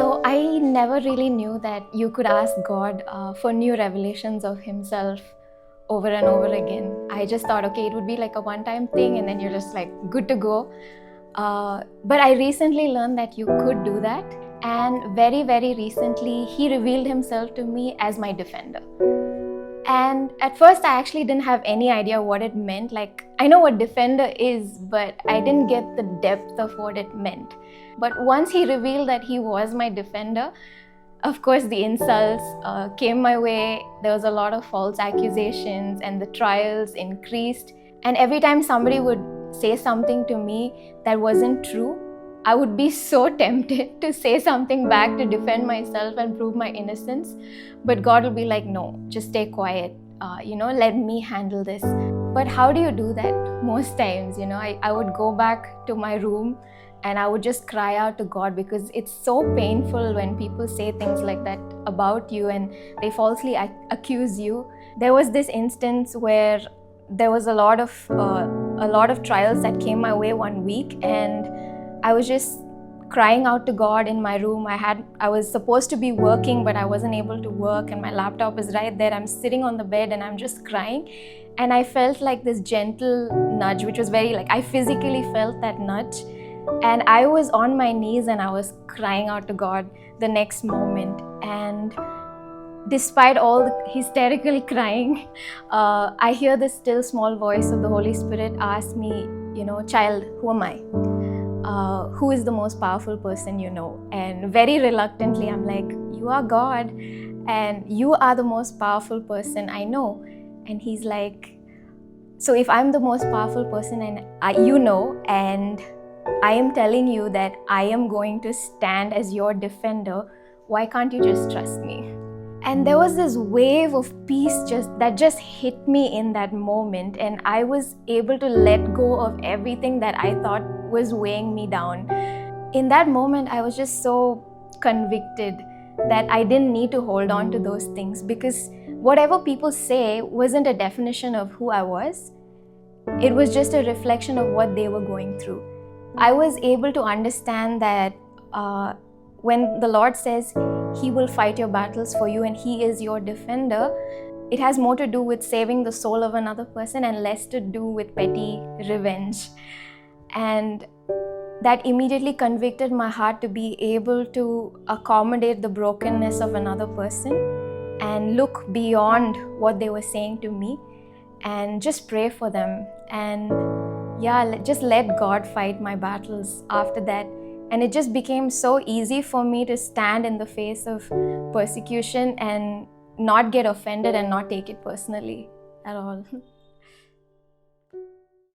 So I never really knew that you could ask God for new revelations of Himself over and over again. I just thought, okay, it would be like a one-time thing and then you're just like good to go. But I recently learned that you could do that. And very, very recently, He revealed Himself to me as my defender. And at first, I actually didn't have any idea what it meant. Like, I know what defender is, but I didn't get the depth of what it meant. But once He revealed that He was my defender, of course, the insults came my way. There was a lot of false accusations, and the trials increased. And every time somebody would say something to me that wasn't true, I would be so tempted to say something back to defend myself and prove my innocence. But God will be like, no, just stay quiet. Let me handle this. But how do you do that? Most times, I would go back to my room and I would just cry out to God, because it's so painful when people say things like that about you and they falsely accuse you. There was this instance where there was a lot of trials that came my way one week, and I was just crying out to God in my room. I was supposed to be working, but I wasn't able to work, and my laptop is right there. I'm sitting on the bed and I'm just crying. And I felt like this gentle nudge, which was I physically felt that nudge. And I was on my knees and I was crying out to God the next moment. And despite all the hysterical crying, I hear the still small voice of the Holy Spirit ask me, child, who am I? Who is the most powerful person you know? And very reluctantly, I'm like, you are God, and you are the most powerful person I know. And He's like, so if I'm the most powerful person and and I am telling you that I am going to stand as your defender, why can't you just trust me? And there was this wave of peace that just hit me in that moment, and I was able to let go of everything that I thought was weighing me down. In that moment, I was just so convicted that I didn't need to hold on to those things, because whatever people say wasn't a definition of who I was. It was just a reflection of what they were going through. I was able to understand that when the Lord says He will fight your battles for you and He is your defender, it has more to do with saving the soul of another person and less to do with petty revenge. And that immediately convicted my heart to be able to accommodate the brokenness of another person and look beyond what they were saying to me and just pray for them. And just let God fight my battles after that. And it just became so easy for me to stand in the face of persecution and not get offended and not take it personally at all.